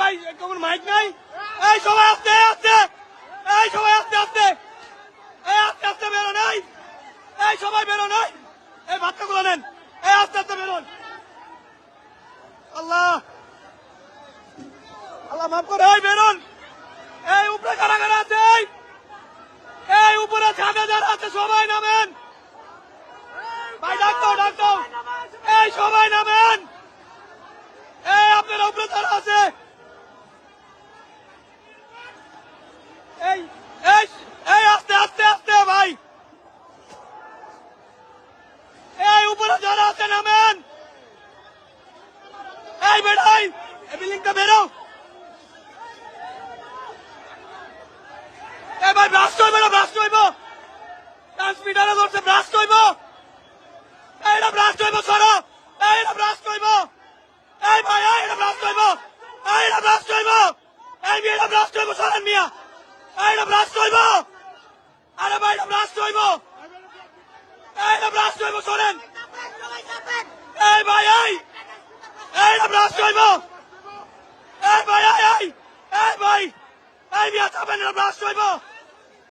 ভাই কোন মাইক নাই? এই সবাই আস্তে আস্তে, এই সবাই আস্তে আস্তে, এই আস্তে আস্তে বেরো নাই, এই সবাই বেরো নাই, এই বাচ্চাগুলো নেন, এই আস্তে আস্তে বেরোন। আল্লাহ আল্লাহ মাফ করে, এই বেরোন। এই উপরে কারা কারা আছে? এই উপরে ছাদে যারা আছে সবাই নামেন। ভাই ডাক দাও, ডাক দাও, এই সবাই নামেন। এই আপনারা উপরে যারা আছে, এই এই এই আস্তে আস্তে আস্তে ভাই, এই উপরে যারা আছে নামেন। এই বেড়াই, এই বিল্ডিংটা বেরো। এই ভাই ব্রাস্ট হইব না, ব্রাস্ট হইব, ট্রান্সমিটারে ধরছে, ব্রাস্ট হইব, এইটা ব্রাস্ট হইব, সরো, এইটা ব্রাস্ট হইব। এই ভাই এইটা ব্রাস্ট হইব, এইটা ব্রাস্ট হইব, এই মেয়েটা ব্রাস্ট হইব, সরেন মিয়া, এইটা ব্রাস্ট হইব। আরে ভাই এটা ব্রাস্ট হইব, এইটা ব্রাস্ট হইব, সরেন। এই ভাই এইটা ব্রাস্ট হইব, এই ভাই এই ভাই, এই মিয়া চাপেন, এটা ব্রাস্ট হইব।